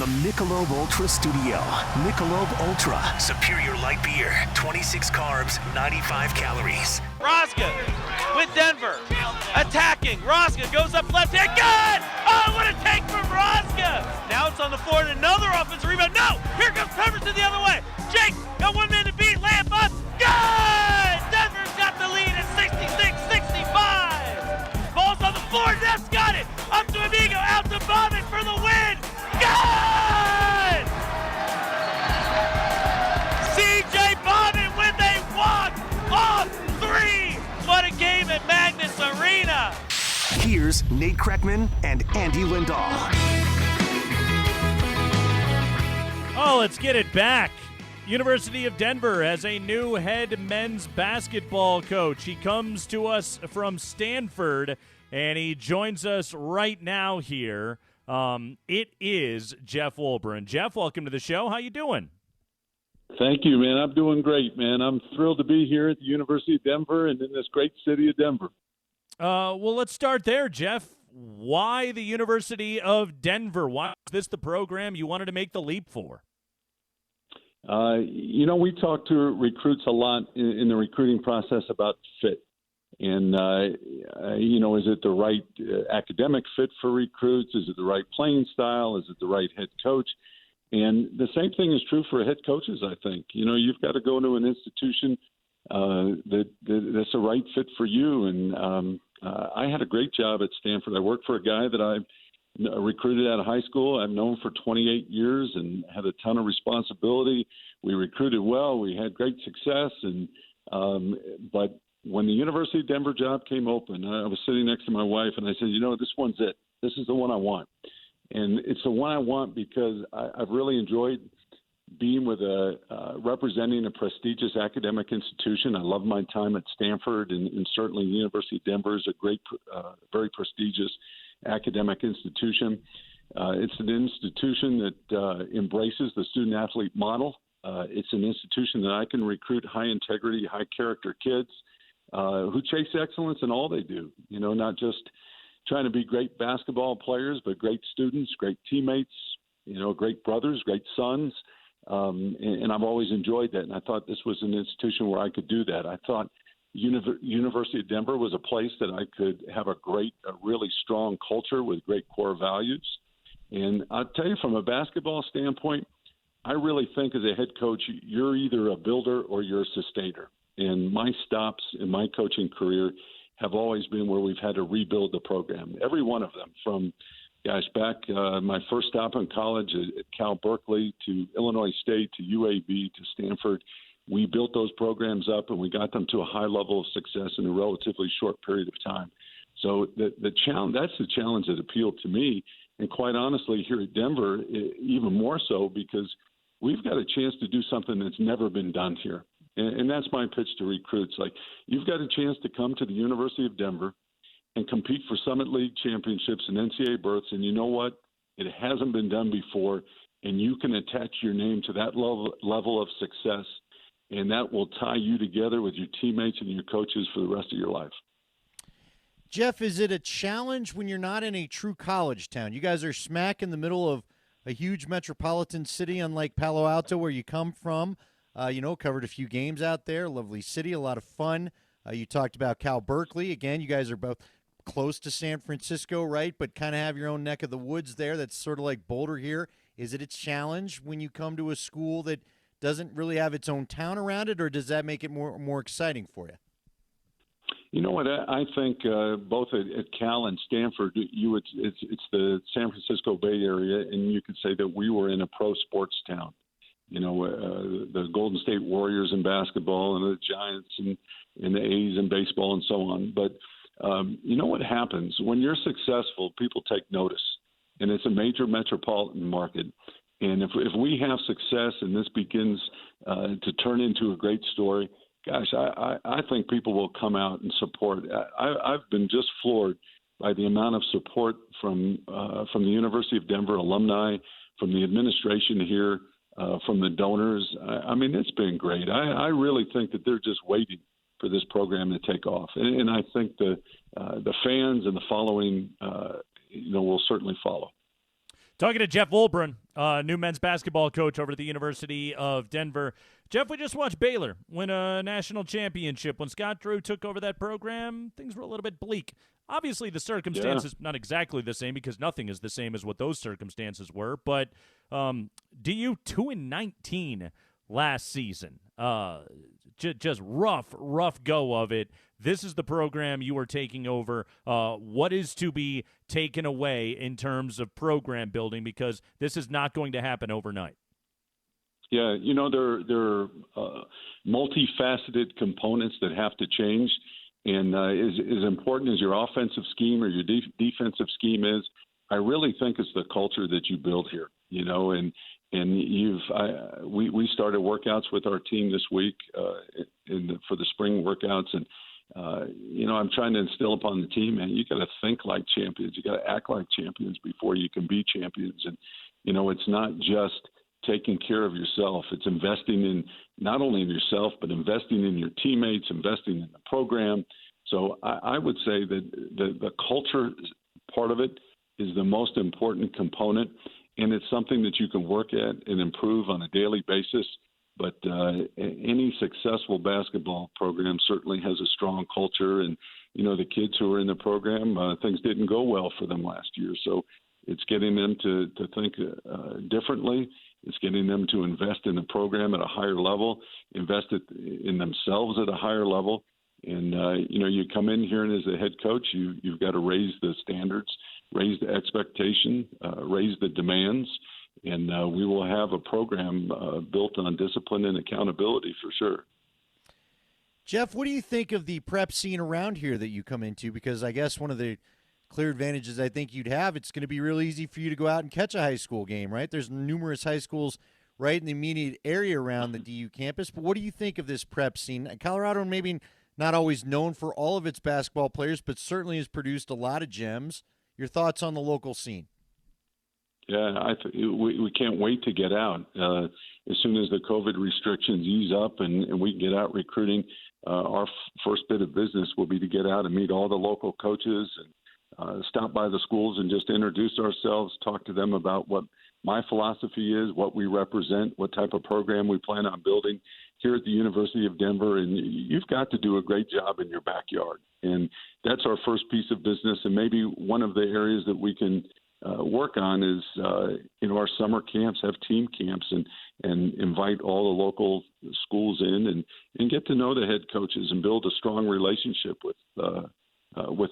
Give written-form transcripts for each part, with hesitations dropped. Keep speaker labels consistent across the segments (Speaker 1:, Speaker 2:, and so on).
Speaker 1: the Michelob Ultra Studio. Michelob Ultra, superior light beer, 26 carbs, 95 calories.
Speaker 2: Rosga with Denver, attacking. Rosga goes up left hand. Good! Oh, what a take from Rosga! Now it's on the floor and another offensive rebound. No! Here comes Pemberton the other way. Jake got 1 minute to beat. Layup up. Good! Denver's got the lead at 66-65. Ball's on the floor. Neff's got it. Up to Amigo. Out to Bobbitt for the win. Good! CJ Bobbitt with a walk-off three. What a game at Magnus Arena.
Speaker 1: Here's Nate Kreckman and Andy Lindahl.
Speaker 3: Oh, let's get it back. University of Denver has a new head men's basketball coach. He comes to us from Stanford, and he joins us right now here. It is Jeff Wolbron. Jeff, welcome to the show. How you doing?
Speaker 4: Thank you, man. I'm doing great, man. I'm thrilled to be here at the University of Denver and in this great city of Denver.
Speaker 3: Well, let's start there, Jeff. Why the University of Denver? Why is this the program you wanted to make the leap for?
Speaker 4: We talk to recruits a lot in the recruiting process about fit. And, is it the right academic fit for recruits? Is it the right playing style? Is it the right head coach? And the same thing is true for head coaches, I think. You've got to go to an institution that's a right fit for you. And I had a great job at Stanford. I worked for a guy that I recruited out of high school. I've known for 28 years and had a ton of responsibility. We recruited well. We had great success. But when the University of Denver job came open, I was sitting next to my wife, and I said, this one's it. This is the one I want. And it's the one I want because I've really enjoyed being with representing a prestigious academic institution. I love my time at Stanford, and certainly the University of Denver is a great, very prestigious academic institution. It's an institution that embraces the student-athlete model. It's an institution that I can recruit high-integrity, high-character kids who chase excellence in all they do, not just trying to be great basketball players, but great students, great teammates, great brothers, great sons. And I've always enjoyed that. And I thought this was an institution where I could do that. I thought University of Denver was a place that I could have a really strong culture with great core values. And I'll tell you, from a basketball standpoint, I really think as a head coach, you're either a builder or you're a sustainer. And my stops in my coaching career have always been where we've had to rebuild the program. Every one of them, from back my first stop in college at Cal Berkeley to Illinois State to UAB to Stanford, we built those programs up and we got them to a high level of success in a relatively short period of time. So the challenge, that's the challenge that appealed to me. And quite honestly, here at Denver, even more so, because we've got a chance to do something that's never been done here. And that's my pitch to recruits. Like, you've got a chance to come to the University of Denver and compete for Summit League championships and NCAA berths. And you know what? It hasn't been done before. And you can attach your name to that level of success. And that will tie you together with your teammates and your coaches for the rest of your life.
Speaker 5: Jeff, is it a challenge when you're not in a true college town? You guys are smack in the middle of a huge metropolitan city, unlike Palo Alto, where you come from. Covered a few games out there. Lovely city, a lot of fun. You talked about Cal Berkeley. Again, you guys are both close to San Francisco, right? But kind of have your own neck of the woods there. That's sort of like Boulder here. Is it a challenge when you come to a school that doesn't really have its own town around it, or does that make it more exciting for you?
Speaker 4: You know what? I think both at Cal and Stanford, it's the San Francisco Bay Area, and you could say that we were in a pro sports town. The Golden State Warriors in basketball and the Giants and the A's in baseball and so on. But what happens when you're successful? People take notice, and it's a major metropolitan market. And if we have success and this begins to turn into a great story, gosh, I think people will come out and support. I've been just floored by the amount of support from the University of Denver alumni, from the administration here, from the donors. I mean, it's been great. I really think that they're just waiting for this program to take off, and I think the fans and the following, will certainly follow.
Speaker 3: Talking to Jeff Wolbrun, new men's basketball coach over at the University of Denver. Jeff, we just watched Baylor win a national championship. When Scott Drew took over that program, things were a little bit bleak. Obviously, the circumstances not exactly the same because nothing is the same as what those circumstances were. But DU 2-19 last season. Just rough go of it. This is the program you are taking over. What is to be taken away in terms of program building? Because this is not going to happen overnight.
Speaker 4: Yeah, there are multifaceted components that have to change. And as important as your offensive scheme or your defensive scheme is, I really think it's the culture that you build here. We started workouts with our team this week for the spring workouts, and I'm trying to instill upon the team, man, you got to think like champions, you got to act like champions before you can be champions. And it's not just taking care of yourself; it's investing in not only in yourself but investing in your teammates, investing in the program. So I would say that the culture part of it is the most important component. And it's something that you can work at and improve on a daily basis. But any successful basketball program certainly has a strong culture. And, the kids who are in the program, things didn't go well for them last year. So it's getting them to think differently. It's getting them to invest in the program at a higher level, invest in themselves at a higher level. And, you come in here and as a head coach, you've got to raise the standards, raise the expectation, raise the demands, and we will have a program built on discipline and accountability for sure.
Speaker 5: Jeff, what do you think of the prep scene around here that you come into? Because I guess one of the clear advantages I think you'd have, it's going to be real easy for you to go out and catch a high school game, right? There's numerous high schools right in the immediate area around the DU campus. But what do you think of this prep scene? Colorado maybe not always known for all of its basketball players, but certainly has produced a lot of gems. Your thoughts on the local scene?
Speaker 4: Yeah, we can't wait to get out. As soon as the COVID restrictions ease up and we can get out recruiting, our first bit of business will be to get out and meet all the local coaches and stop by the schools and just introduce ourselves, talk to them about what my philosophy is, what we represent, what type of program we plan on building here at the University of Denver. And you've got to do a great job in your backyard. And that's our first piece of business. And maybe one of the areas that we can work on is, our summer camps, have team camps and invite all the local schools in and get to know the head coaches and build a strong relationship with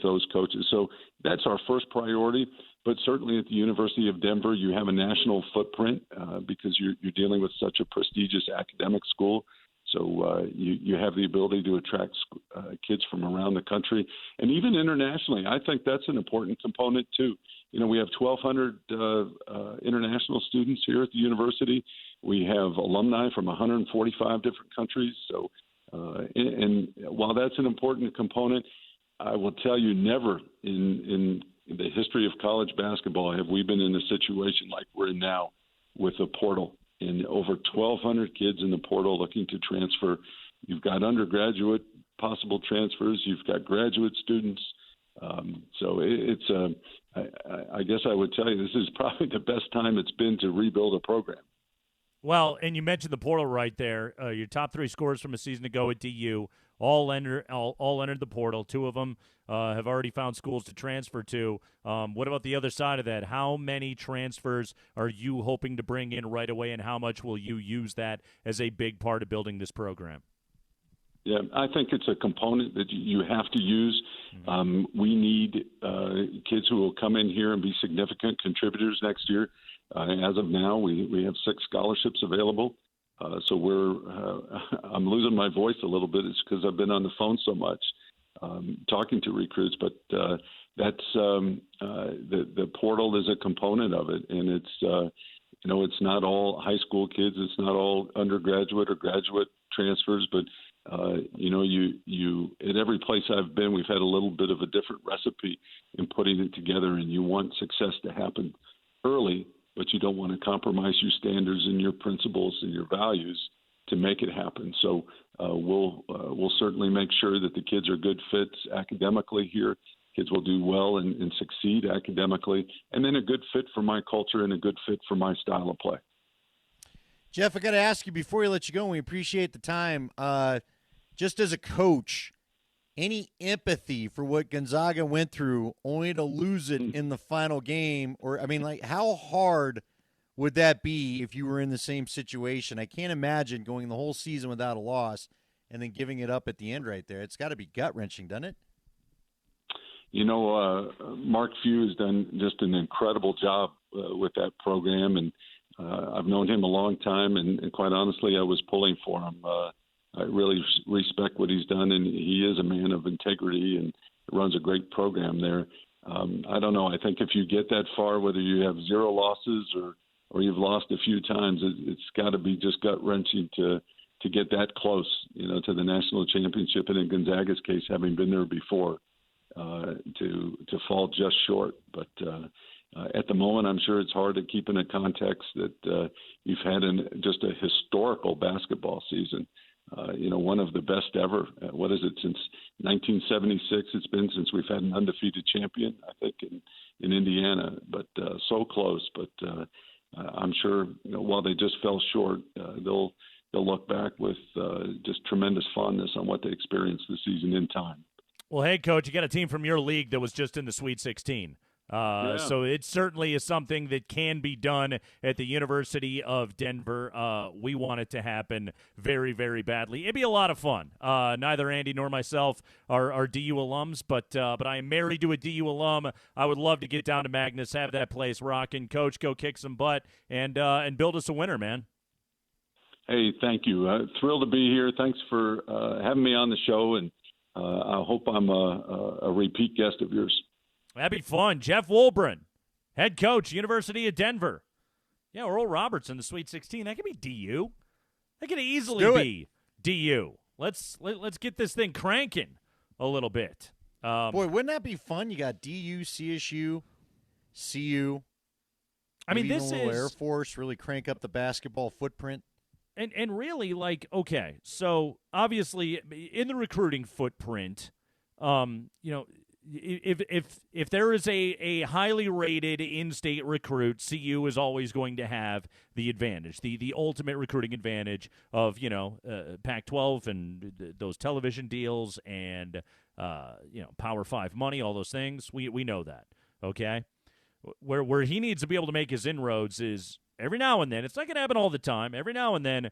Speaker 4: those coaches. So that's our first priority. But certainly at the University of Denver, you have a national footprint because you're dealing with such a prestigious academic school. So you have the ability to attract kids from around the country and even internationally. I think that's an important component too. We have 1,200 international students here at the university. We have alumni from 145 different countries. So, and while that's an important component, I will tell you, never in the history of college basketball have we been in a situation like we're in now with a portal. And over 1,200 kids in the portal looking to transfer. You've got undergraduate possible transfers. You've got graduate students. So I guess I would tell you this is probably the best time it's been to rebuild a program.
Speaker 3: Well, and you mentioned the portal right there. Your top three scorers from a season ago at DU all entered the portal. Two of them have already found schools to transfer to. What about the other side of that? How many transfers are you hoping to bring in right away, and how much will you use that as a big part of building this program?
Speaker 4: Yeah, I think it's a component that you have to use. We need kids who will come in here and be significant contributors next year. As of now, we have 6 scholarships available. So I'm losing my voice a little bit. It's because I've been on the phone so much talking to recruits. But that's the portal is a component of it, and it's not all high school kids. It's not all undergraduate or graduate transfers, but you at every place I've been, we've had a little bit of a different recipe in putting it together, and you want success to happen early, but you don't want to compromise your standards and your principles and your values to make it happen. So we'll certainly make sure that the kids are good fits academically here kids will do well and succeed academically, and then a good fit for my culture and a good fit for my style of play.
Speaker 5: Jeff, I got to ask you before we let you go, and we appreciate the time, just as a coach, any empathy for what Gonzaga went through only to lose it in the final game? Or, I mean, like, how hard would that be if you were in the same situation? I can't imagine going the whole season without a loss and then giving it up at the end right there. It's got to be gut-wrenching, doesn't it?
Speaker 4: You know, Mark Few has done just an incredible job with that program, and I've known him a long time, and quite honestly, I was pulling for him. I really respect what he's done, and he is a man of integrity and runs a great program there. I don't know. I think if you get that far, whether you have 0 losses or you've lost a few times, it's got to be just gut-wrenching to get that close, you know, to the national championship, and in Gonzaga's case, having been there before, to fall just short. But at the moment, I'm sure it's hard to keep in a context that you've had just a historical basketball season. You know, one of the best ever. What is it, since 1976? It's been since we've had an undefeated champion, I think, in Indiana. But so close. But I'm sure, you know, while they just fell short, they'll look back with just tremendous fondness on what they experienced this season in time.
Speaker 3: Well, hey, Coach, you got a team from your league that was just in the Sweet 16. So it certainly is something that can be done at the University of Denver. We want it to happen very, very badly. It'd be a lot of fun. Neither Andy nor myself are DU alums, but I am married to a DU alum. I would love to get down to Magnus, have that place rocking. Coach, go kick some butt and build us a winner, man.
Speaker 4: Hey, thank you. Thrilled to be here. Thanks for having me on the show, and I hope I'm a repeat guest of yours.
Speaker 3: That'd be fun. Jeff Wolbron, head coach, University of Denver. Yeah, Earl Roberts in the Sweet 16. That could be DU. That could easily be DU. Let's get this thing cranking a little bit.
Speaker 5: Boy, wouldn't that be fun? You got DU, CSU, CU.
Speaker 3: I mean, this is
Speaker 5: Air Force, really crank up the basketball footprint.
Speaker 3: And really, like, okay, so obviously in the recruiting footprint, you know, if there is a highly rated in-state recruit, CU is always going to have the advantage, the ultimate recruiting advantage of, you know, Pac-12 and those television deals and, you know, Power 5 money, all those things. We know that, okay? Where he needs to be able to make his inroads is every now and then. It's not going to happen all the time. Every now and then,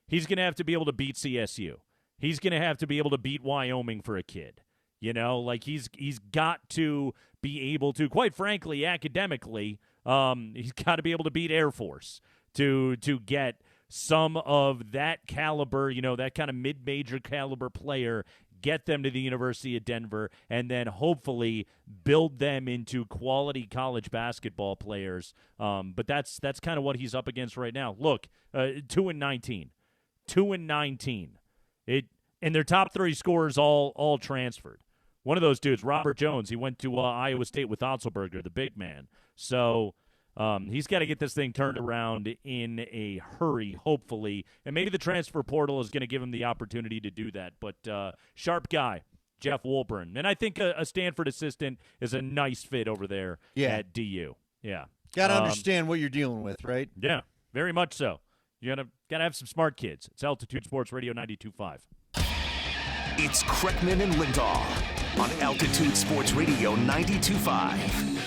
Speaker 3: he's going to have to be able to beat CSU. He's going to have to be able to beat Wyoming for a kid. You know, like he's got to be able to, quite frankly, academically, he's got to be able to beat Air Force to get some of that caliber, you know, that kind of mid-major caliber player, get them to the University of Denver, and then hopefully build them into quality college basketball players. But that's kind of what he's up against right now. Look, 2-19. 2-19. And their top 3 scorers all transferred. One of those dudes, Robert Jones, he went to Iowa State with Otzelberger, the big man. So he's got to get this thing turned around in a hurry, hopefully. And maybe the transfer portal is going to give him the opportunity to do that. But sharp guy, Jeff Wolbron. And I think a Stanford assistant is a nice fit over there at DU. Yeah.
Speaker 5: Got to understand what you're dealing with, right?
Speaker 3: Yeah, very much so. You got to have some smart kids. It's Altitude Sports Radio 92.5.
Speaker 1: It's Kreckman and Lindahl on Altitude Sports Radio 92.5.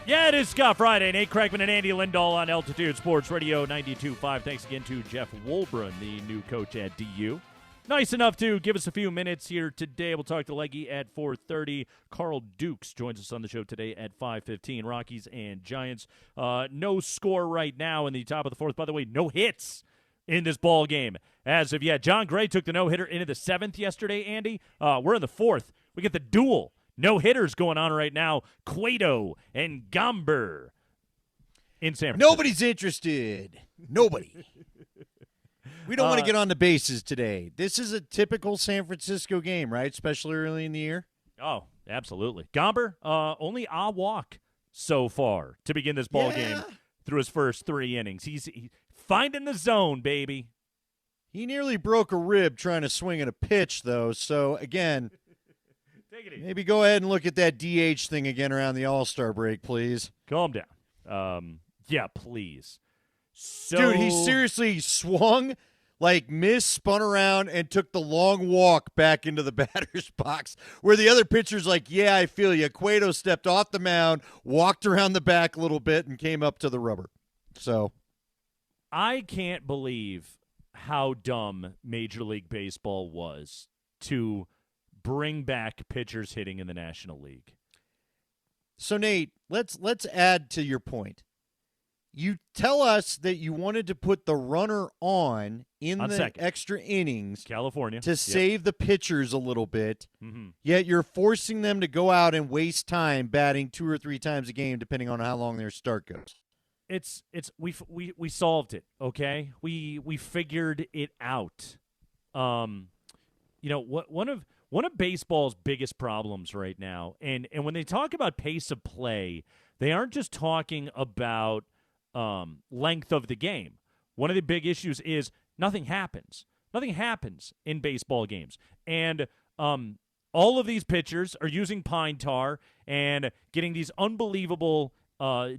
Speaker 3: Yeah, it is Scott Friday. Nate Kreckman and Andy Lindahl on Altitude Sports Radio 92.5. Thanks again to Jeff Wolbron, the new coach at DU. Nice enough to give us a few minutes here today. We'll talk to Leggy at 4:30. Carl Dukes joins us on the show today at 5:15. Rockies and Giants. No score right now in the top of the 4th. By the way, no hits in this ball game as of yet. John Gray took the no-hitter into the 7th yesterday, Andy. We're in the 4th. We get the duel. No hitters going on right now. Cueto and Gomber in San Francisco.
Speaker 5: Nobody's interested. Nobody. We don't want to get on the bases today. This is a typical San Francisco game, right? Especially early in the year.
Speaker 3: Oh, absolutely. Gomber, only a walk so far to begin this ball game through his first 3 innings. He's finding the zone, baby.
Speaker 5: He nearly broke a rib trying to swing at a pitch, though. So, again,
Speaker 3: Take it easy.
Speaker 5: maybe go ahead and look at that DH thing again around the All-Star break, please.
Speaker 3: Calm down. Yeah, please. So,
Speaker 5: Dude, he seriously swung, missed, spun around, and took the long walk back into the batter's box where the other pitcher's like, yeah, I feel you. Cueto stepped off the mound, walked around the back a little bit, and came up to the rubber. So
Speaker 3: I can't believe how dumb Major League Baseball was to bring back pitchers hitting in the National League.
Speaker 5: So Nate, let's add to your point. You tell us that you wanted to put the runner on the
Speaker 3: second.
Speaker 5: extra innings
Speaker 3: California.
Speaker 5: to save the pitchers a little bit,
Speaker 3: Mm-hmm.
Speaker 5: yet you're forcing them to go out and waste time batting 2 or 3 times a game depending on how long their start goes.
Speaker 3: We solved it, okay? We figured it out. One of baseball's biggest problems right now, and when they talk about pace of play, they aren't just talking about length of the game. One of the big issues is nothing happens. Nothing happens in baseball games, and all of these pitchers are using pine tar and getting these unbelievable.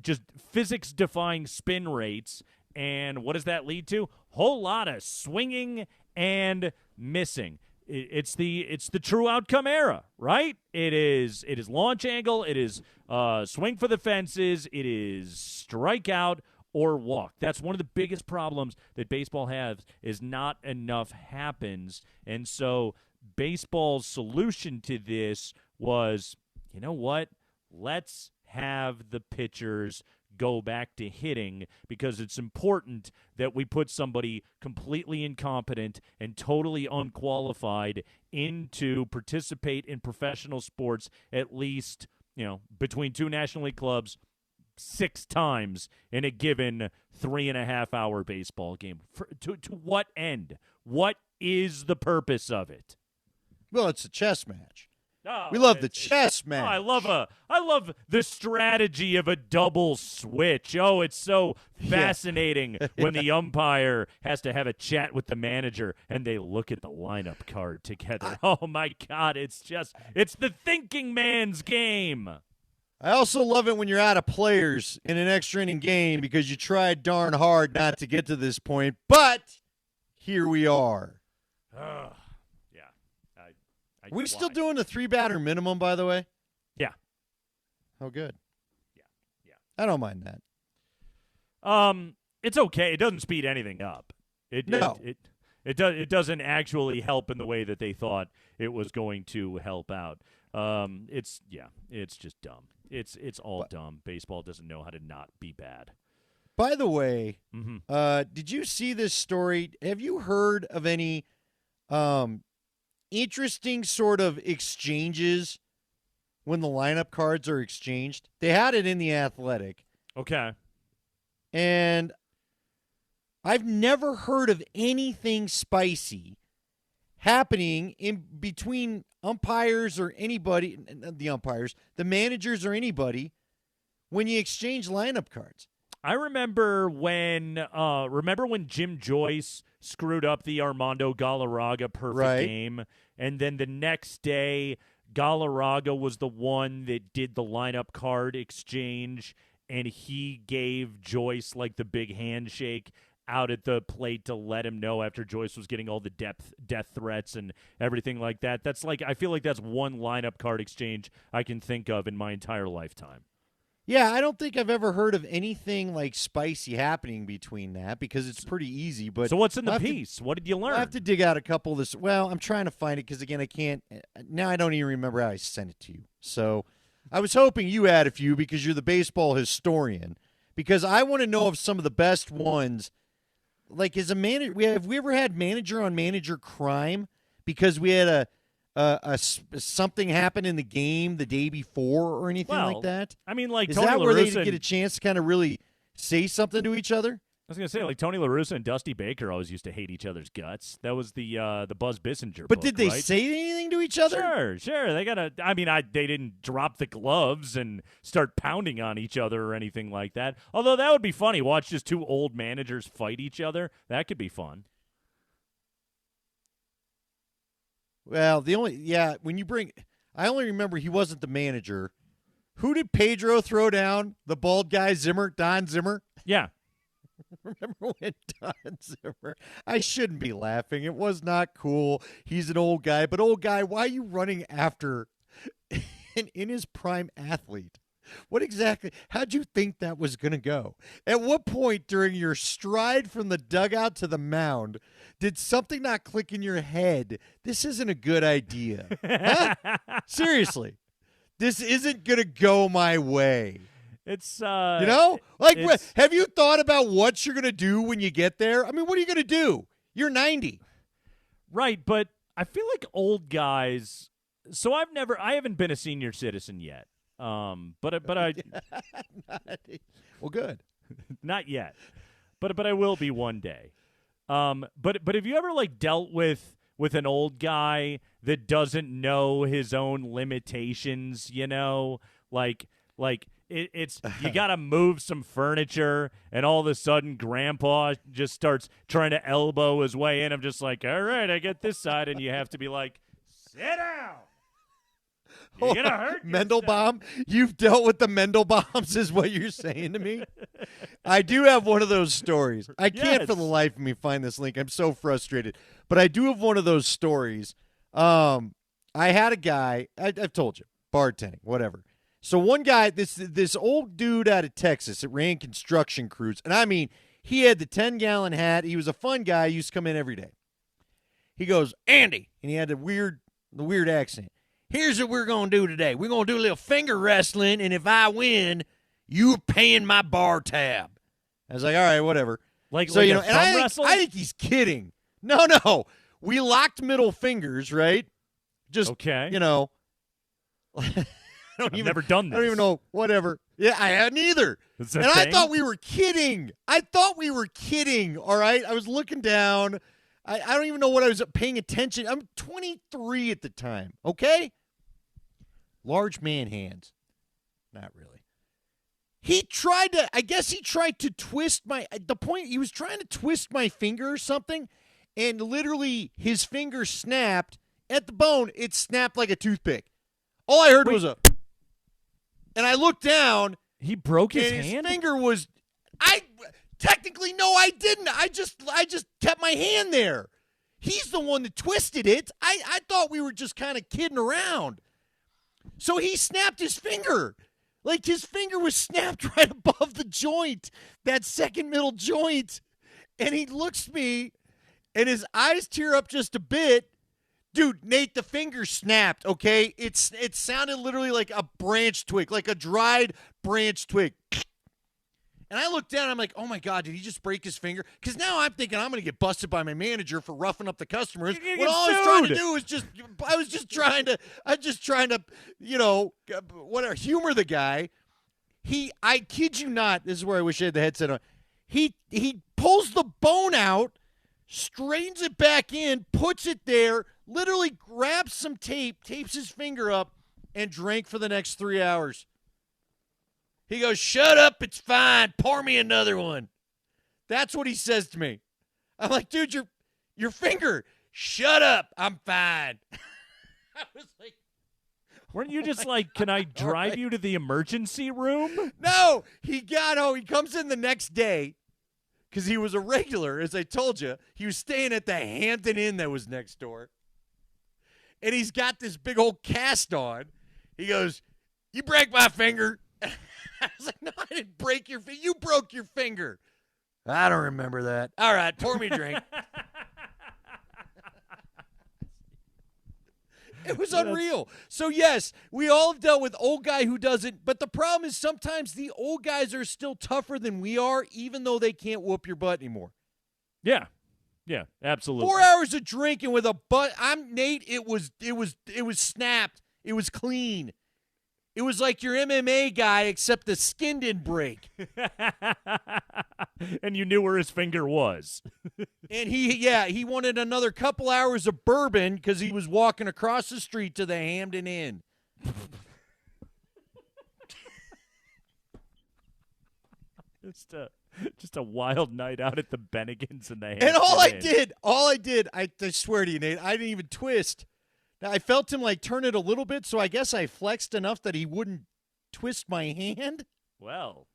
Speaker 3: Just physics-defying spin rates, and what does that lead to? Whole lot of swinging and missing. It's the true outcome era, right? It is launch angle, it is swing for the fences, it is strikeout or walk. That's one of the biggest problems that baseball has is not enough happens, and so baseball's solution to this was, you know what? Let's have the pitchers go back to hitting because it's important that we put somebody completely incompetent and totally unqualified in to participate in professional sports at least, between 2 National League clubs 6 times in a given 3.5-hour baseball game. To what end? What is the purpose of it?
Speaker 5: Well, it's a chess match.
Speaker 3: Oh,
Speaker 5: we love the chess match.
Speaker 3: I love the strategy of a double switch. Oh, it's so fascinating when the umpire has to have a chat with the manager and they look at the lineup card together. Oh my God, it's the thinking man's game.
Speaker 5: I also love it when you're out of players in an extra inning game because you tried darn hard not to get to this point, but here we are. We still doing the 3-batter minimum, by the way?
Speaker 3: Yeah.
Speaker 5: Oh, good.
Speaker 3: Yeah.
Speaker 5: I don't mind that.
Speaker 3: It's okay. It doesn't speed anything up. It doesn't actually help in the way that they thought it was going to help out. It's just dumb. It's all dumb. Baseball doesn't know how to not be bad.
Speaker 5: By the way,
Speaker 3: Mm-hmm.
Speaker 5: did you see this story? Have you heard of any interesting sort of exchanges when the lineup cards are exchanged? They had it in The Athletic.
Speaker 3: Okay.
Speaker 5: And I've never heard of anything spicy happening in between umpires or anybody, the managers or anybody, when you exchange lineup cards.
Speaker 3: I remember when Jim Joyce screwed up the Armando Galarraga perfect game, and then the next day Galarraga was the one that did the lineup card exchange, and he gave Joyce the big handshake out at the plate to let him know after Joyce was getting all the death threats and everything like that. I feel like that's one lineup card exchange I can think of in my entire lifetime.
Speaker 5: Yeah, I don't think I've ever heard of anything spicy happening between that because it's pretty easy. But
Speaker 3: so what's in the piece? What did you learn?
Speaker 5: I have to dig out a couple of this. Well, I'm trying to find it because, again, I can't. Now I don't even remember how I sent it to you. So I was hoping you had a few because you're the baseball historian, because I want to know of some of the best ones. As a manager, have we ever had manager on manager crime because we had something happened in the game the day before or anything like that?
Speaker 3: I mean,
Speaker 5: is
Speaker 3: Tony
Speaker 5: that
Speaker 3: La
Speaker 5: where they
Speaker 3: Russa
Speaker 5: get a chance to kind of really say something to each other?
Speaker 3: was gonna say, like Tony La Russa and Dusty Baker always used to hate each other's guts. That was the Buzz Bissinger.
Speaker 5: But
Speaker 3: book,
Speaker 5: did they
Speaker 3: right?
Speaker 5: say anything to each other?
Speaker 3: Sure. They gotta. I mean, they didn't drop the gloves and start pounding on each other or anything like that. Although that would be funny. Watch just two old managers fight each other. That could be fun.
Speaker 5: Well, I only remember he wasn't the manager. Who did Pedro throw down? The bald guy, Don Zimmer?
Speaker 3: Yeah.
Speaker 5: Remember when Don Zimmer? I shouldn't be laughing. It was not cool. He's an old guy. But old guy, why are you running after an in his prime athlete? What exactly? How'd you think that was going to go? At what point during your stride from the dugout to the mound did something not click in your head? This isn't a good idea. Huh? Seriously. This isn't going to go my way.
Speaker 3: It's
Speaker 5: have you thought about what you're going to do when you get there? I mean, what are you going to do? You're 90.
Speaker 3: Right, but I feel like old guys. So I haven't been a senior citizen yet. But I
Speaker 5: well, good.
Speaker 3: Not yet. But I will be one day. But have you ever like dealt with an old guy that doesn't know his own limitations, you know? It's you got to move some furniture, and all of a sudden Grandpa just starts trying to elbow his way in. I'm just like, all right, I get this side, and you have to be like, sit down. You're gonna hurt
Speaker 5: Mendelbaum. You've dealt with the Mendelbaums, is what you're saying to me. I do have one of those stories. I can't for the life of me find this link. I'm so frustrated, but I do have one of those stories. I had a guy. I've told you, bartending, whatever. So one guy, this old dude out of Texas that ran construction crews, and I mean, he had the 10-gallon hat. He was a fun guy. He used to come in every day. He goes, Andy, and he had the weird accent. Here's what we're going to do today. We're going to do a little finger wrestling, and if I win, you're paying my bar tab. I was like, all right, whatever.
Speaker 3: And I
Speaker 5: think he's kidding. No. We locked middle fingers, right? Just,
Speaker 3: okay.
Speaker 5: I've
Speaker 3: never done this.
Speaker 5: I don't even know. Whatever. Yeah, I hadn't either. I thought we were kidding. All right? I was looking down. I don't even know what I was paying attention. I'm 23 at the time, okay? Large man hands. Not really. He tried to twist he was trying to twist my finger or something, and literally his finger snapped at the bone. It snapped like a toothpick. All I heard was and I looked down.
Speaker 3: He broke his hand?
Speaker 5: His finger was, technically, no, I didn't. I just kept my hand there. He's the one that twisted it. I thought we were just kind of kidding around. So he snapped his finger. Like his finger was snapped right above the joint, that second middle joint. And he looks at me, and his eyes tear up just a bit. Dude, Nate, the finger snapped, okay? It sounded literally like a branch twig, like a dried branch twig. And I looked down, and I'm like, oh, my God, did he just break his finger? Because now I'm thinking I'm going to get busted by my manager for roughing up the customers. When all I was trying to do was I was just trying to, whatever, humor the guy. I kid you not, this is where I wish I had the headset on. He pulls the bone out, straightens it back in, puts it there, literally grabs some tape, tapes his finger up, and drank for the next 3 hours. He goes, shut up, it's fine. Pour me another one. That's what he says to me. I'm like, dude, your finger. Shut up, I'm fine. I was like,
Speaker 3: weren't you just like, can I drive you to the emergency room?
Speaker 5: No, he got home. He comes in the next day because he was a regular, as I told you. He was staying at the Hampton Inn that was next door. And he's got this big old cast on. He goes, you break my finger. I was like, no, I didn't break your finger. You broke your finger. I don't remember that. All right, pour me a drink. It was unreal. So, yes, we all have dealt with old guy who doesn't. But the problem is sometimes the old guys are still tougher than we are, even though they can't whoop your butt anymore.
Speaker 3: Yeah. Yeah, absolutely.
Speaker 5: 4 hours of drinking with a butt. I'm Nate. It was snapped. It was clean. It was like your MMA guy, except the skin didn't break.
Speaker 3: And you knew where his finger was.
Speaker 5: And he wanted another couple hours of bourbon because he was walking across the street to the Hampton Inn.
Speaker 3: Just a wild night out at the Bennigans and the Hampton
Speaker 5: And all
Speaker 3: Inn.
Speaker 5: I did, I swear to you, Nate, I didn't even twist. Now, I felt him like turn it a little bit, so I guess I flexed enough that he wouldn't twist my hand.
Speaker 3: Well.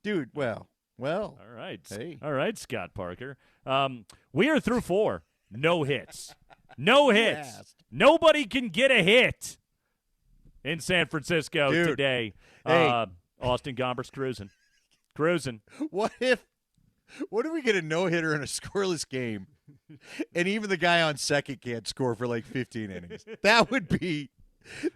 Speaker 5: Dude, well.
Speaker 3: All right.
Speaker 5: Hey.
Speaker 3: All right, Scott Parker. We are through 4. No hits. No hits.
Speaker 5: Blast.
Speaker 3: Nobody can get a hit in San Francisco
Speaker 5: Dude.
Speaker 3: today.
Speaker 5: Hey.
Speaker 3: Austin Gomber's cruising.
Speaker 5: What if we get a no-hitter in a scoreless game, and even the guy on second can't score for like 15 innings?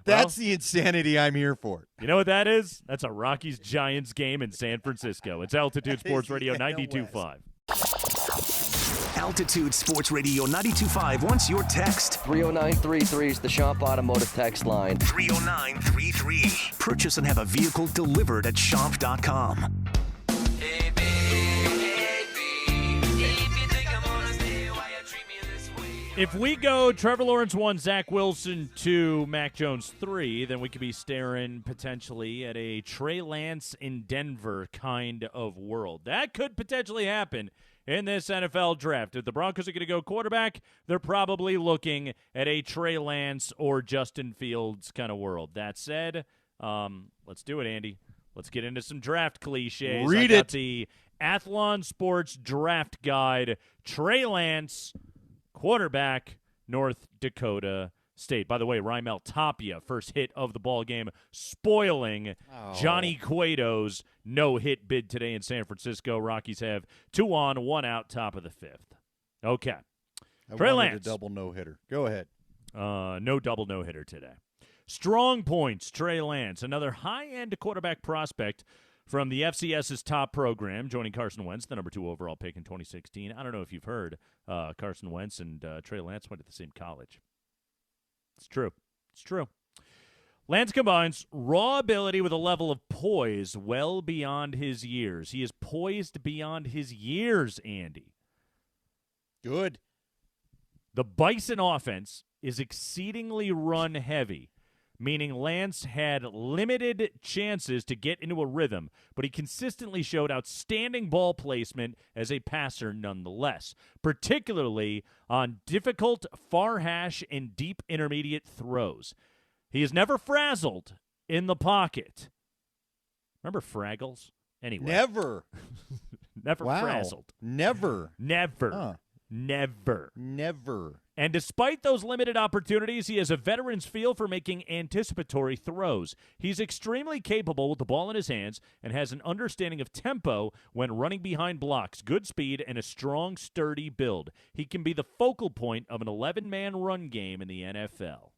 Speaker 5: That's the insanity I'm here for.
Speaker 3: You know what that is? That's a Rockies-Giants game in San Francisco. It's Altitude Sports Radio 92.5.
Speaker 1: Altitude Sports Radio 92.5 wants your text.
Speaker 6: 30933 is the Shop Automotive text line.
Speaker 1: 30933. Purchase and have a vehicle delivered at shop.com.
Speaker 3: If we go Trevor Lawrence 1, Zach Wilson 2, Mac Jones 3, then we could be staring potentially at a Trey Lance in Denver kind of world. That could potentially happen in this NFL draft. If the Broncos are going to go quarterback, they're probably looking at a Trey Lance or Justin Fields kind of world. That said, let's do it, Andy. Let's get into some draft cliches.
Speaker 5: Read
Speaker 3: I got
Speaker 5: it.
Speaker 3: the Athlon Sports Draft Guide. Trey Lance, quarterback, North Dakota State. By the way, Raimel Tapia, first hit of the ball game, spoiling Johnny Cueto's no-hit bid today in San Francisco. Rockies have 2 on, 1 out, top of the 5th. Okay. Trey Lance.
Speaker 5: A double no-hitter. Go ahead.
Speaker 3: No double no-hitter today. Strong points, Trey Lance, another high-end quarterback prospect from the FCS's top program, joining Carson Wentz, the number 2 overall pick in 2016. I don't know if you've heard, Carson Wentz and Trey Lance went to the same college. It's true. It's true. Lance combines raw ability with a level of poise well beyond his years. He is poised beyond his years, Andy.
Speaker 5: Good.
Speaker 3: The Bison offense is exceedingly run-heavy, meaning Lance had limited chances to get into a rhythm, but he consistently showed outstanding ball placement as a passer nonetheless, particularly on difficult far hash and deep intermediate throws. He is never frazzled in the pocket. Remember Fraggles? Anyway.
Speaker 5: Never.
Speaker 3: Never
Speaker 5: Wow.
Speaker 3: frazzled.
Speaker 5: Never.
Speaker 3: Never.
Speaker 5: Huh.
Speaker 3: Never.
Speaker 5: Never.
Speaker 3: And despite those limited opportunities, he has a veteran's feel for making anticipatory throws. He's extremely capable with the ball in his hands and has an understanding of tempo when running behind blocks, good speed, and a strong, sturdy build. He can be the focal point of an 11-man run game in the NFL.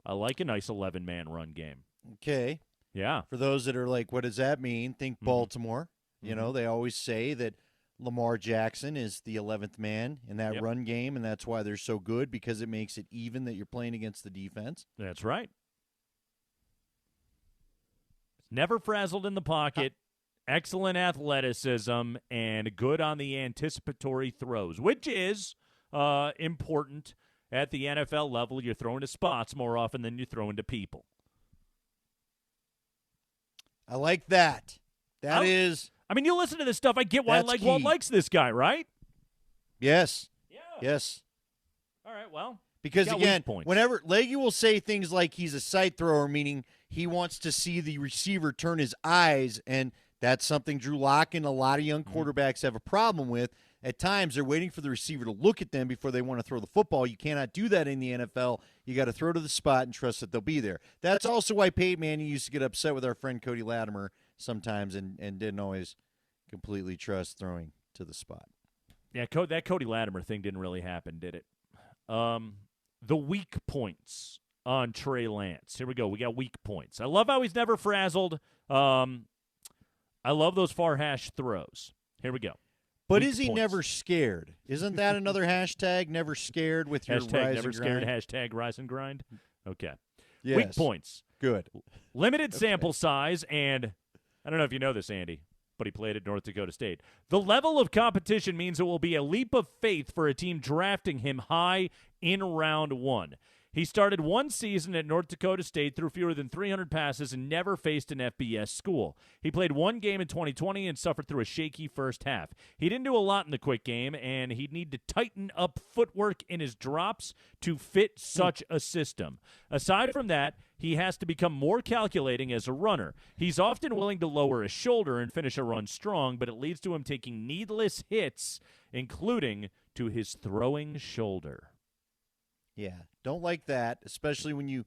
Speaker 3: I like a nice 11-man run game.
Speaker 5: Okay.
Speaker 3: Yeah.
Speaker 5: For those that are like, what does that mean? Think Baltimore. You know, they always say that Lamar Jackson is the 11th man in that run game, and that's why they're so good, because it makes it even that you're playing against the defense.
Speaker 3: That's right. Never frazzled in the pocket, excellent athleticism, and good on the anticipatory throws, which is important at the NFL level. You're throwing to spots more often than you're throwing to people.
Speaker 5: I like that. That is.
Speaker 3: I mean, you listen to this stuff, I get why
Speaker 5: That's
Speaker 3: Walt
Speaker 5: key.
Speaker 3: likes this guy, right?
Speaker 5: Yes.
Speaker 3: Yeah.
Speaker 5: Yes.
Speaker 3: All right, well.
Speaker 5: Because,
Speaker 3: got
Speaker 5: again,
Speaker 3: weak points.
Speaker 5: whenever Leggy will say things like he's a sight thrower, meaning he wants to see the receiver turn his eyes, and that's something Drew Lock and a lot of young quarterbacks have a problem with. At times, they're waiting for the receiver to look at them before they want to throw the football. You cannot do that in the NFL. You got to throw to the spot and trust that they'll be there. That's also why Peyton Manning used to get upset with our friend Cody Latimer sometimes and didn't always completely trust throwing to the spot.
Speaker 3: Yeah, that Cody Latimer thing didn't really happen, did it? The weak points on Trey Lance. Here we go. We got weak points. I love how he's never frazzled. I love those far hash throws. Here we go.
Speaker 5: But
Speaker 3: Weak
Speaker 5: is he
Speaker 3: points.
Speaker 5: never scared? Isn't that another hashtag, never scared with your
Speaker 3: Hashtag
Speaker 5: rise
Speaker 3: never
Speaker 5: and
Speaker 3: scared.
Speaker 5: grind?
Speaker 3: Hashtag rise and grind. Okay.
Speaker 5: Yes.
Speaker 3: Weak points.
Speaker 5: Good.
Speaker 3: Limited sample size, and I don't know if you know this, Andy, but he played at North Dakota State. The level of competition means it will be a leap of faith for a team drafting him high in round 1. He started one season at North Dakota State, threw fewer than 300 passes, and never faced an FBS school. He played one game in 2020 and suffered through a shaky first half. He didn't do a lot in the quick game, and he'd need to tighten up footwork in his drops to fit such a system. Aside from that, he has to become more calculating as a runner. He's often willing to lower his shoulder and finish a run strong, but it leads to him taking needless hits, including to his throwing shoulder.
Speaker 5: Yeah, don't like that, especially when you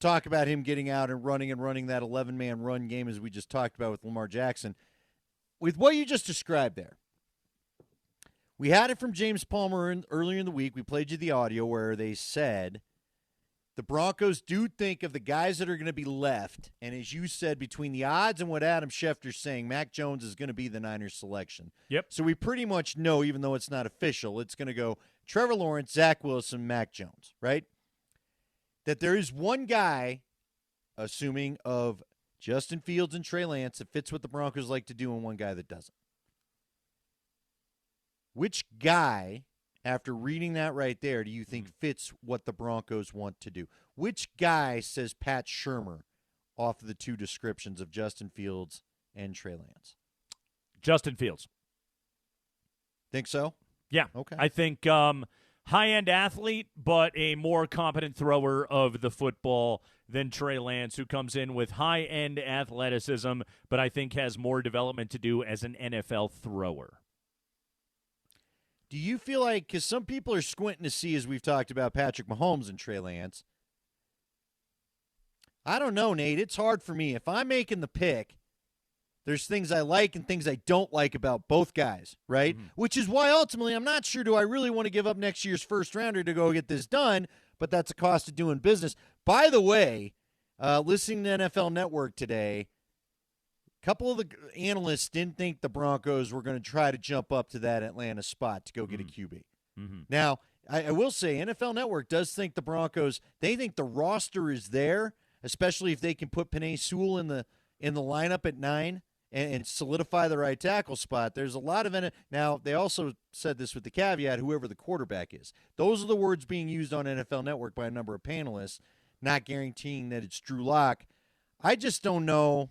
Speaker 5: talk about him getting out and running that 11-man run game as we just talked about with Lamar Jackson. With what you just described there, we had it from James Palmer earlier in the week. We played you the audio where they said the Broncos do think of the guys that are going to be left, and as you said, between the odds and what Adam Schefter's saying, Mac Jones is going to be the Niners selection.
Speaker 3: Yep.
Speaker 5: So we pretty much know, even though it's not official, it's going to go Trevor Lawrence, Zach Wilson, Mac Jones, right? That there is one guy, assuming of Justin Fields and Trey Lance, that fits what the Broncos like to do, and one guy that doesn't. Which guy, after reading that right there, do you think fits what the Broncos want to do? Which guy says Pat Shurmur off of the two descriptions of Justin Fields and Trey Lance?
Speaker 3: Justin Fields.
Speaker 5: Think so?
Speaker 3: Yeah.
Speaker 5: Okay.
Speaker 3: I think high-end athlete, but a more competent thrower of the football than Trey Lance, who comes in with high-end athleticism, but I think has more development to do as an NFL thrower.
Speaker 5: Do you feel like, because some people are squinting to see, as we've talked about, Patrick Mahomes and Trey Lance. I don't know, Nate. It's hard for me. If I'm making the pick, there's things I like and things I don't like about both guys, right? Mm-hmm. Which is why, ultimately, I'm not sure, do I really want to give up next year's first-rounder to go get this done, but that's a cost of doing business. By the way, listening to NFL Network today, a couple of the analysts didn't think the Broncos were going to try to jump up to that Atlanta spot to go get a QB. Mm-hmm. Now, I will say NFL Network does think the Broncos, they think the roster is there, especially if they can put Penei Sewell in the lineup at 9 and solidify the right tackle spot. There's a lot of it. Now, they also said this with the caveat, whoever the quarterback is. Those are the words being used on NFL Network by a number of panelists, not guaranteeing that it's Drew Lock. I just don't know.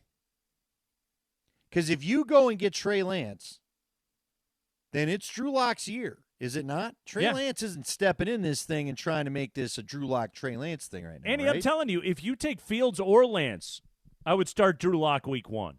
Speaker 5: Because if you go and get Trey Lance, then it's Drew Lock's year, is it not? Trey Lance isn't stepping in this thing and trying to make this a Drew Lock, Trey Lance thing right now.
Speaker 3: Andy,
Speaker 5: right?
Speaker 3: I'm telling you, if you take Fields or Lance, I would start Drew Lock week 1.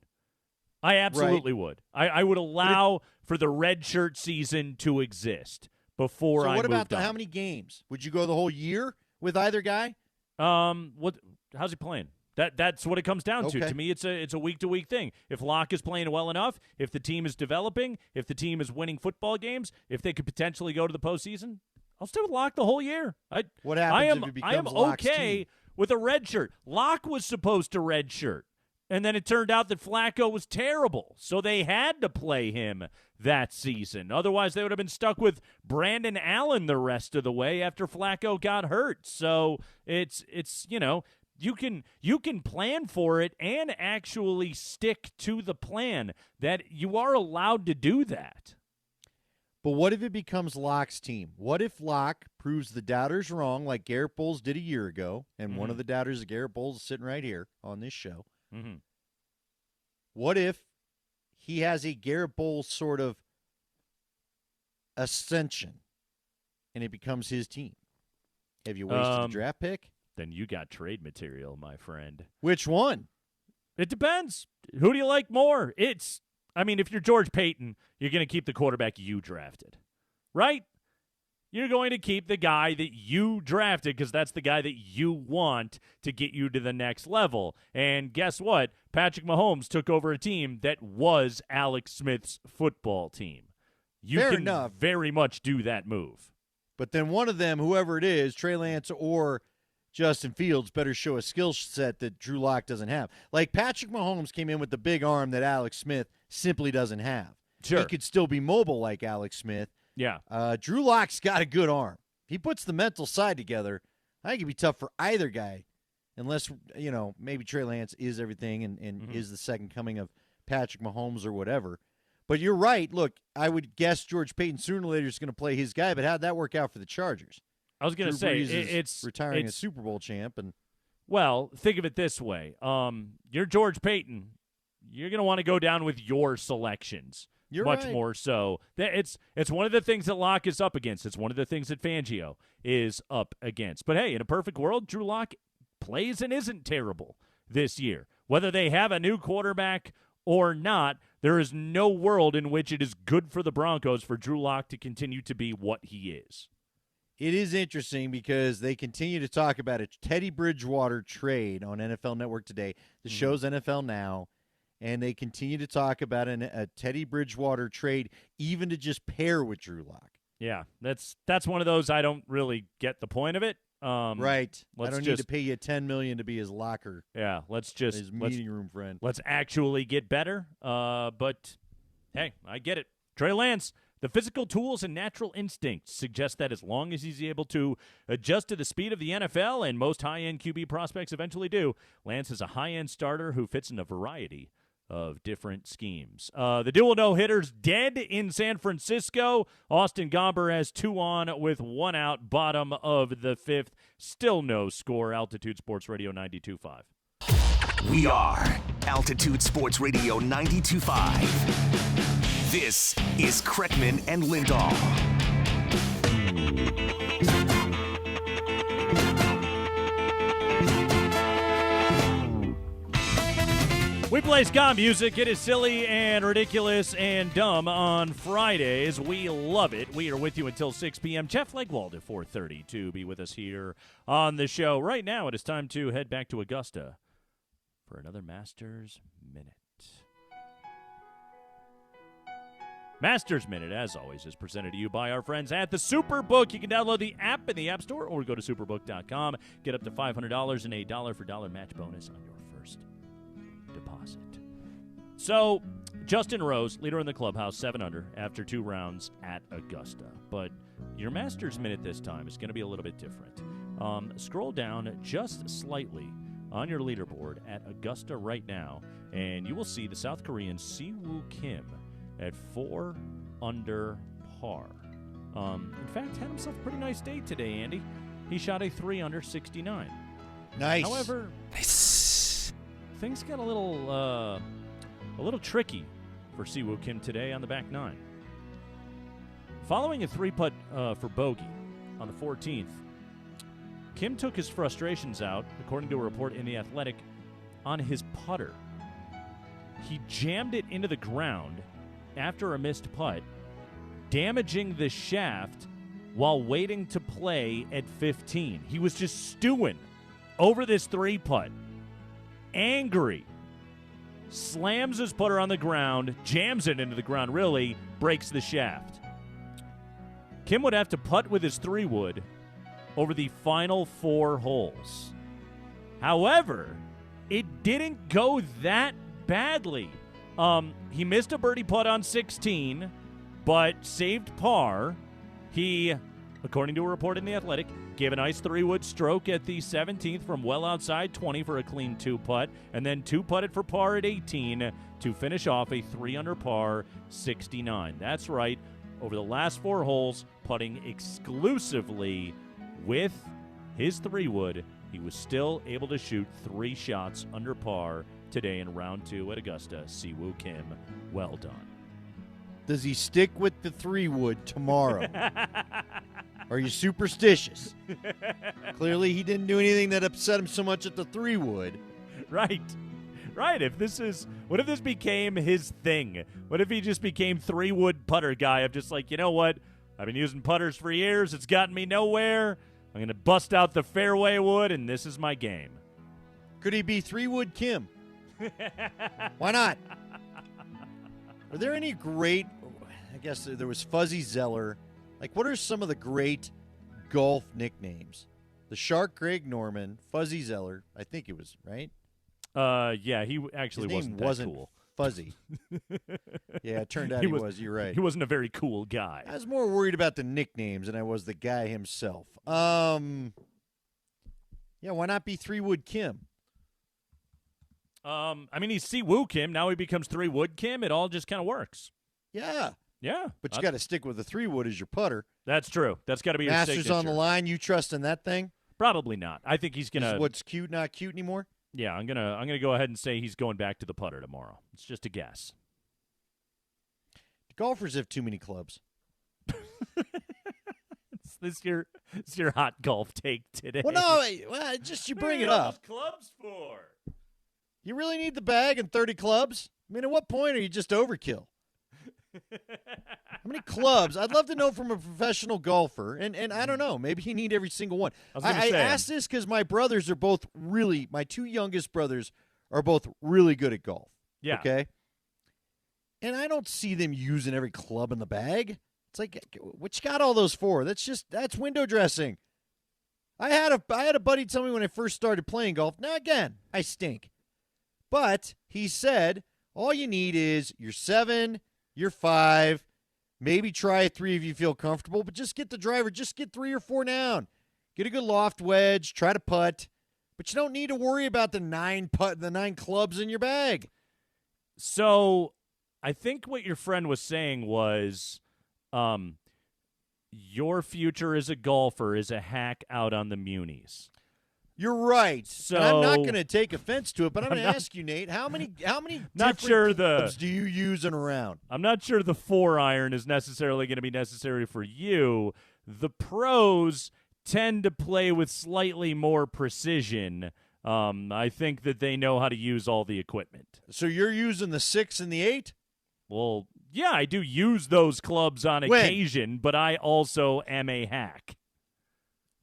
Speaker 3: I absolutely would. I would allow for the red shirt season to exist before I moved on.
Speaker 5: So what about how many games? Would you go the whole year with either guy?
Speaker 3: How's he playing? That's what it comes down to. To me, it's a week-to-week thing. If Locke is playing well enough, if the team is developing, if the team is winning football games, if they could potentially go to the postseason, I'll stay with Locke the whole year.
Speaker 5: What happens if it becomes
Speaker 3: I am
Speaker 5: Locke's
Speaker 3: okay
Speaker 5: team?
Speaker 3: with a red shirt. Locke was supposed to red shirt, and then it turned out that Flacco was terrible, so they had to play him that season. Otherwise, they would have been stuck with Brandon Allen the rest of the way after Flacco got hurt. So it's you can plan for it and actually stick to the plan. That you are allowed to do that.
Speaker 5: But what if it becomes Locke's team? What if Locke proves the doubters wrong like Garrett Bowles did a year ago, and one of the doubters of Garrett Bowles is sitting right here on this show? Mm-hmm. What if he has a Garrett Bowles sort of ascension, and it becomes his team? Have you wasted a draft pick?
Speaker 3: Then you got trade material, my friend.
Speaker 5: Which one?
Speaker 3: It depends. Who do you like more? If you're George Payton, you're going to keep the quarterback you drafted, right? You're going to keep the guy that you drafted because that's the guy that you want to get you to the next level. And guess what? Patrick Mahomes took over a team that was Alex Smith's football team. You
Speaker 5: Fair
Speaker 3: can
Speaker 5: enough.
Speaker 3: very much do that move.
Speaker 5: But then one of them, whoever it is, Trey Lance or Justin Fields, better show a skill set that Drew Lock doesn't have. Like Patrick Mahomes came in with the big arm that Alex Smith simply doesn't have.
Speaker 3: Sure.
Speaker 5: He could still be mobile like Alex Smith.
Speaker 3: Yeah.
Speaker 5: Drew Lock's got a good arm. If he puts the mental side together, I think it'd be tough for either guy unless, maybe Trey Lance is everything and is the second coming of Patrick Mahomes or whatever. But you're right. Look, I would guess George Payton sooner or later is going to play his guy, but how'd that work out for the Chargers?
Speaker 3: I was going to say,
Speaker 5: it's retiring a Super Bowl champ.
Speaker 3: Well, think of it this way. You're George Payton. You're going to want to go down with your selections.
Speaker 5: You're
Speaker 3: much
Speaker 5: right.
Speaker 3: more so. It's one of the things that Locke is up against. It's one of the things that Fangio is up against. But, hey, in a perfect world, Drew Lock plays and isn't terrible this year. Whether they have a new quarterback or not, there is no world in which it is good for the Broncos for Drew Lock to continue to be what he is.
Speaker 5: It is interesting because they continue to talk about a Teddy Bridgewater trade on NFL Network today. The show's NFL Now, and they continue to talk about a Teddy Bridgewater trade even to just pair with Drew Lock.
Speaker 3: Yeah, that's one of those I don't really get the point of it.
Speaker 5: Right. I don't need to pay you $10 million to be his locker.
Speaker 3: Yeah,
Speaker 5: his meeting room friend.
Speaker 3: Let's actually get better. But, hey, I get it. Trey Lance, the physical tools and natural instincts suggest that as long as he's able to adjust to the speed of the NFL, and most high-end QB prospects eventually do, Lance is a high-end starter who fits in a variety of different schemes. The dual no-hitters dead in San Francisco. Austin Gomber has 2 on with 1 out, bottom of the 5th. Still no score. Altitude Sports Radio 92.5.
Speaker 1: We are Altitude Sports Radio 92.5. This is Kreckman and Lindahl.
Speaker 3: We play ska music. It is silly and ridiculous and dumb on Fridays. We love it. We are with you until 6 p.m. Jeff Legwald at 4:30 to be with us here on the show. Right now, it is time to head back to Augusta for another Masters Minute. Masters Minute, as always, is presented to you by our friends at the Superbook. You can download the app in the App Store or go to superbook.com. Get up to $500 and a $1 match bonus on your first deposit. So, Justin Rose, leader in the clubhouse, 7 under after 2 rounds at Augusta. But your Masters Minute this time is going to be a little bit different. Scroll down just slightly on your leaderboard at Augusta right now, and you will see the South Korean Siwoo Kim at 4 under par. In fact, had himself a pretty nice day today, Andy. He shot a 3 under 69.
Speaker 5: Nice.
Speaker 3: However, things got a little tricky for Siwoo Kim today on the back 9. Following a 3-putt for bogey on the 14th, Kim took his frustrations out, according to a report in The Athletic, on his putter. He jammed it into the ground after a missed putt, damaging the shaft while waiting to play at 15. He was just stewing over this 3-putt. Angry. Slams his putter on the ground, jams it into the ground, really breaks the shaft. Kim would have to putt with his 3-wood over the final 4 holes. However, it didn't go that badly. He missed a birdie putt on 16, but saved par. He, according to a report in The Athletic, gave a nice 3-wood stroke at the 17th from well outside 20 for a clean 2-putt, and then 2-putted for par at 18 to finish off a 3 under par 69. That's right, over the last 4 holes, putting exclusively with his 3-wood, he was still able to shoot 3 shots under par today in round 2 at Augusta. Siwoo Kim, well done.
Speaker 5: Does he stick with the 3-wood tomorrow? Are you superstitious? Clearly he didn't do anything that upset him so much at the 3-wood.
Speaker 3: Right. What if this became his thing? What if he just became 3-wood putter guy of just like, you know what? I've been using putters for years. It's gotten me nowhere. I'm going to bust out the fairway wood, and this is my game.
Speaker 5: Could he be 3-wood Kim? Why not? Are there any great, I guess there was Fuzzy Zeller. Like, what are some of the great golf nicknames? The Shark, Greg Norman, Fuzzy Zeller, I think it was, right?
Speaker 3: Yeah, he actually
Speaker 5: His name
Speaker 3: wasn't cool.
Speaker 5: Fuzzy. Yeah, it turned out he was. You're right.
Speaker 3: He wasn't a very cool guy.
Speaker 5: I was more worried about the nicknames than I was the guy himself. Yeah, why not be 3-wood Kim?
Speaker 3: I mean, he's Si-Woo Kim. Now he becomes 3-wood Kim. It all just kind of works.
Speaker 5: Yeah.
Speaker 3: Yeah.
Speaker 5: But you got to stick with the 3-wood as your putter.
Speaker 3: That's true. That's got to be your
Speaker 5: Masters
Speaker 3: signature.
Speaker 5: on the line. You trust in that thing?
Speaker 3: Probably not. I think he's going to.
Speaker 5: What's cute, not cute anymore?
Speaker 3: Yeah, I'm gonna go ahead and say he's going back to the putter tomorrow. It's just a guess.
Speaker 5: Golfers have too many clubs.
Speaker 3: This your hot golf take today.
Speaker 5: Well, no, just you bring it up.
Speaker 3: Clubs for?
Speaker 5: You really need the bag and 30 clubs? I mean, at what point are you just overkill? How many clubs? I'd love to know from a professional golfer, and I don't know. Maybe you need every single one. I asked this because my brothers are both my two youngest brothers are both really good at golf.
Speaker 3: Yeah.
Speaker 5: Okay? And I don't see them using every club in the bag. It's like, what you got all those for? That's window dressing. I had a buddy tell me when I first started playing golf. Now, again, I stink. But he said, all you need is your 7, your 5, maybe try a 3 if you feel comfortable, but just get the driver. Just get 3 or 4 down. Get a good loft wedge. Try to putt. But you don't need to worry about the 9 clubs in your bag.
Speaker 3: So I think what your friend was saying was your future as a golfer is a hack out on the munis.
Speaker 5: You're right.
Speaker 3: So
Speaker 5: and I'm not going to take offense to it, but I'm going to ask you, Nate, how many
Speaker 3: not
Speaker 5: different
Speaker 3: sure
Speaker 5: clubs do you use in a round?
Speaker 3: I'm not sure the 4-iron is necessarily going to be necessary for you. The pros tend to play with slightly more precision. I think that they know how to use all the equipment.
Speaker 5: So you're using the 6 and the 8?
Speaker 3: Well, yeah, I do use those clubs on occasion, but I also am a hack.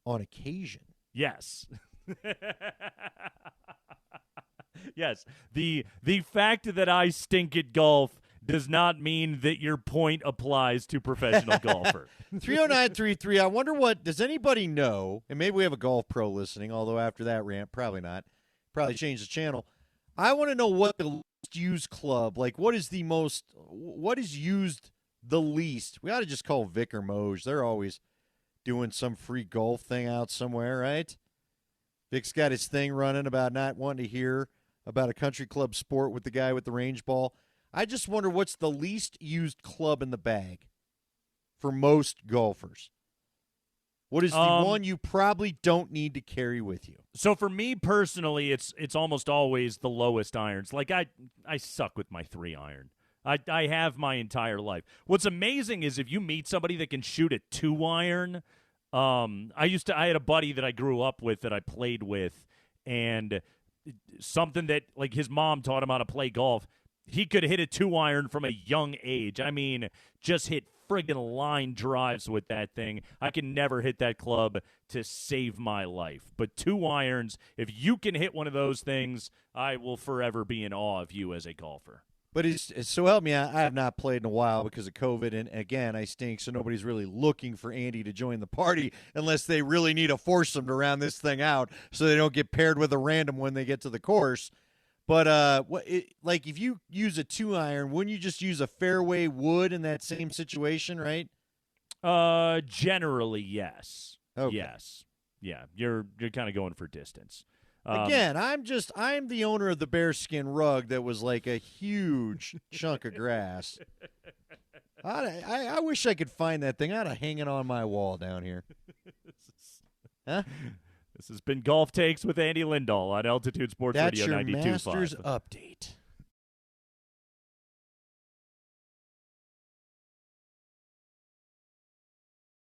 Speaker 5: On occasion?
Speaker 3: Yes. Yes. The fact that I stink at golf does not mean that your point applies to professional golfer.
Speaker 5: 30933, I wonder does anybody know, and maybe we have a golf pro listening, although after that rant, probably not. Probably change the channel. I want to know what the least used club, like what is used the least? We ought to just call Vic or Moj. They're always doing some free golf thing out somewhere, right? Vic's got his thing running about not wanting to hear about a country club sport with the guy with the range ball. I just wonder what's the least used club in the bag for most golfers. What is the one you probably don't need to carry with you?
Speaker 3: So for me personally, it's almost always the lowest irons. Like I suck with my 3-iron. I have my entire life. What's amazing is if you meet somebody that can shoot a 2-iron. I had a buddy that I grew up with that I played with, and something that like his mom taught him how to play golf. He could hit a 2-iron from a young age. I mean, just hit friggin' line drives with that thing. I can never hit that club to save my life. But 2-irons, if you can hit one of those things, I will forever be in awe of you as a golfer.
Speaker 5: But it's so help me, I have not played in a while because of COVID, and again, I stink, so nobody's really looking for Andy to join the party unless they really need a foursome to round this thing out so they don't get paired with a random when they get to the course. But like if you use a 2-iron, wouldn't you just use a fairway wood in that same situation, right?
Speaker 3: Generally, yes.
Speaker 5: Okay.
Speaker 3: Yes. Yeah, you're kind of going for distance.
Speaker 5: Again, I'm the owner of the bearskin rug that was like a huge chunk of grass. I wish I could find that thing. I ought to hang it on my wall down here. Huh?
Speaker 3: This has been Golf Takes with Andy Lindahl on Altitude Sports
Speaker 5: That's
Speaker 3: Radio 92.5.
Speaker 5: That's your Masters update.